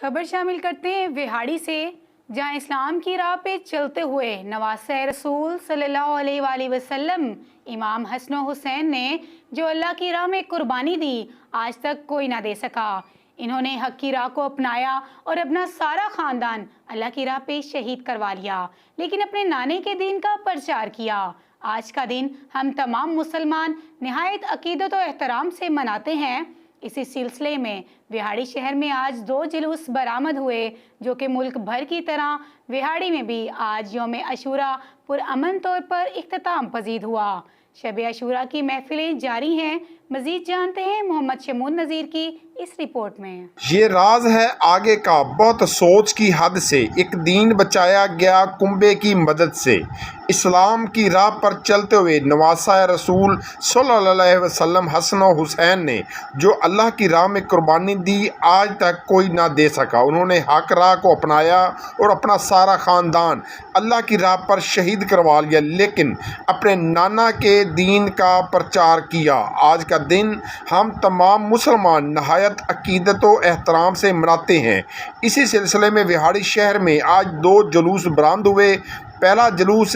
खबर शामिल करते हैं विहाड़ी से, जहां इस्लाम की राह पे चलते हुए नवासे रसूल सल्लल्लाहु अलैहि वसल्लम इमाम हसन हुसैन ने जो अल्लाह की राह में कुर्बानी दी, आज तक कोई ना दे सका। इन्होंने हक की राह को अपनाया और अपना सारा खानदान अल्लाह की राह पे शहीद करवा लिया, लेकिन अपने नाने के दीन का प्रचार किया। आज का दिन हम तमाम मुसलमान निहायत अकीदत और एहतराम से मनाते हैं। इसी सिलसिले में विहाड़ी शहर में आज 2 जुलूस बरामद हुए, जो कि मुल्क भर की तरह विहाड़ी में भी आज यौम अशूरा पुरअमन तौर पर इख्तिताम पजीद हुआ। शब अशूरा की महफिलें जारी हैं। मजीद जानते हैं मोहम्मद शमून नज़ीर की इस रिपोर्ट में। ये राज है आगे का, बहुत सोच की हद से एक दीन बचाया गया कुंबे की मदद से। इस्लाम की राह पर चलते हुए नवासा रसूल सल्लल्लाहु अलैहि वसल्लम हसन और हुसैन ने जो अल्लाह की राह में कुर्बानी दी, आज तक कोई ना दे सका। उन्होंने हक राह को अपनाया और अपना सारा ख़ानदान अल्लाह की राह पर शहीद करवा लिया, लेकिन अपने नाना के दीन का प्रचार किया। आज का दिन हम तमाम मुसलमान नहायत अकीदत व एहतराम से मनाते हैं। इसी सिलसिले में विहाड़ी शहर में आज 2 जुलूस बरामद हुए। पहला जुलूस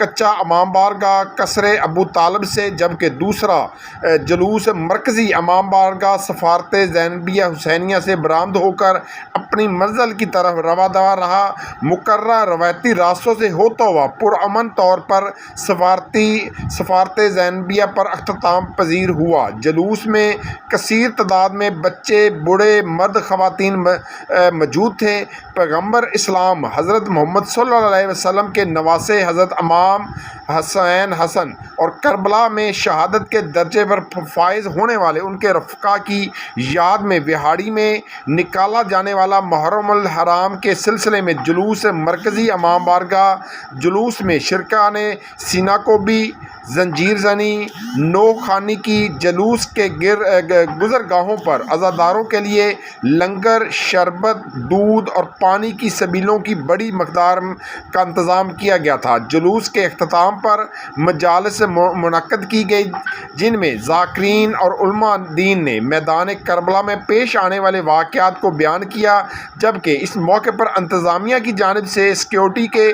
कच्चा इमाम बारगाह कसरे अबू तालब से, जबकि दूसरा जुलूस मरकज़ी इमाम बारगाह सफारत ज़ैनबिया हुसैनिया से बरामद होकर अपनी मंजिल की तरफ रवादा रहा। मुकर्रर रवायती रास्तों से होता हुआ पुरअमन तौर पर सफारत ज़ैनबिया पर अख्ताम पजीर हुआ। जुलूस में कसीर तादाद में बच्चे, बूढ़े, मर्द, ख़वातीन मौजूद थे। पैगम्बर इस्लाम हज़रत मोहम्मद सल्लल्लाहु अलैहि वसल्लम के नवासे हज़रत इमाम हुसैन हसन और करबला में शहादत के दर्जे पर फाइज होने वाले उनके रफ़्क़ा की याद में विहाड़ी में निकाला जाने वाला मुहर्रमुल हराम के सिलसिले में जुलूस मरकज़ी इमाम बारगाह जुलूस में शिरकान सीना को भी जंजीर जनी नोख खानी की जुलूस के गुज़रगाहों पर अज़ादारों के लिए लंगर, शरबत, दूध और पानी की सबीलों की बड़ी मकदार का इंतज़ाम किया गया था। जुलूस के अख्ताम पर मजालिस मुनक्कद की गई, जिनमें ज़ाकिरीन और उलमा दीन ने मैदान करबला में पेश आने वाले वाक़यात को बयान किया, जबकि इस मौके पर इंतज़ामिया की जानिब से सिक्योरिटी के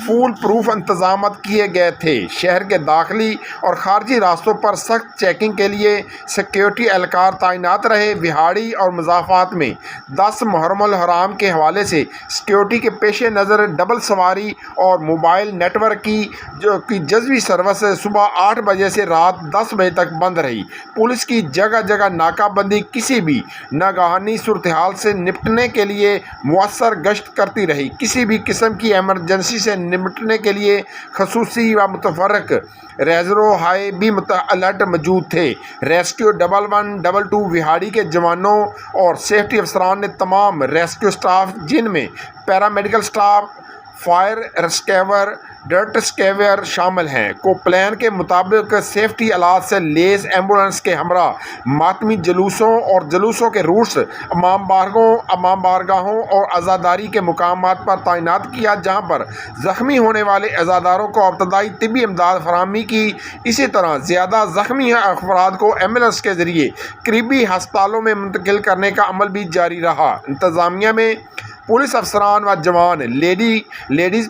फूल प्रूफ इंतज़ाम किए गए थे। शहर के दाखिली और ख़ारजी रास्तों पर सख्त चेकिंग के लिए सिक्योरिटी एहलकार तैनात रहे। विहाड़ी और मुज़ाफ़ात में 10 मुहर्रमुल हराम के हवाले से सिक्योरिटी के पेश नज़र डबल सवारी और मोबाइल नेटवर्क की जज़वी सर्विस सुबह 8 बजे से रात 10 बजे तक बंद रही। पुलिस की जगह जगह नाकाबंदी किसी भी नागहानी सूरत हाल से निपटने के लिए मुअस्सर गश्त करती रही। किसी भी किस्म की एमरजेंसी से निपटने के लिए खसूसी व मुतफर्रक रेजरो हाई भी अलर्ट मौजूद थे। रेस्क्यू 1122 विहाड़ी के जवानों और सेफ्टी अफसरान ने तमाम रेस्क्यू स्टाफ, जिनमें पैरामेडिकल स्टाफ, फायर रेस्क्यूअर, डर्ट स्केवियर शामिल हैं, को प्लान के मुताबिक सेफ्टी आलात से लेस एम्बुलेंस के हमरा मातमी जुलूसों और जुलूसों के रूट्स इमाम बारगाहों और अज़ादारी के मुकामात पर तैनात किया, जहां पर ज़ख्मी होने वाले अज़ादारों को इब्तदाई तिब्बी इमदाद फराहमी की। इसी तरह ज़्यादा ज़ख्मी अफराद को एम्बुलेंस के ज़रिए करीबी हस्पतालों में मुंतकिल करने का अमल भी जारी रहा। इंतज़ामिया में पुलिस अफसरान व जवान, लेडीज़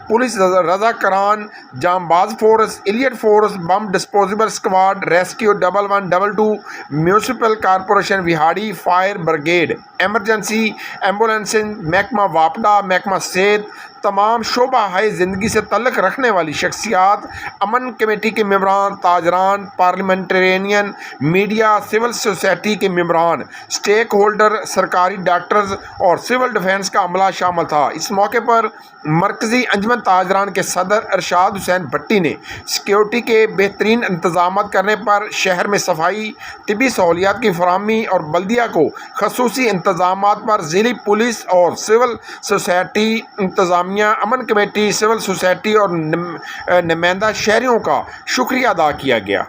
पुलिस रज़ाकारान, जांबाज force, elite force, bomb disposable squad, rescue 1122, municipal corporation Vehari, fire brigade, emergency एम्बुलेंसिंग, महकमा वापडा, महकमा सेहत, तमाम शोबा हाई ज़िंदगी से तल्लुक़ रखने वाली शख्सियात, अमन कमेटी के मेंबरान, ताजरान, पार्लियामेंटेरियन, मीडिया, सिविल सोसाइटी के मेंबरान, स्टेक होल्डर, सरकारी डॉक्टर्स और सिविल डिफेंस का अमला शामिल था। इस मौके पर मरकज़ी अंजमन ताजरान के सदर अरशाद हुसैन भट्टी ने सिक्योरिटी के बेहतरीन इंतज़ाम करने पर शहर में सफाई, तिबी सहूलियात की फराहमी और बल्दिया को खसूसी इंतज़ामात पर ज़िली पुलिस और सिविल सोसाइटी इंतज़ामिया, अमन कमेटी, सिविल सोसाइटी और नुमाइंदा शहरियों का शुक्रिया अदा किया गया।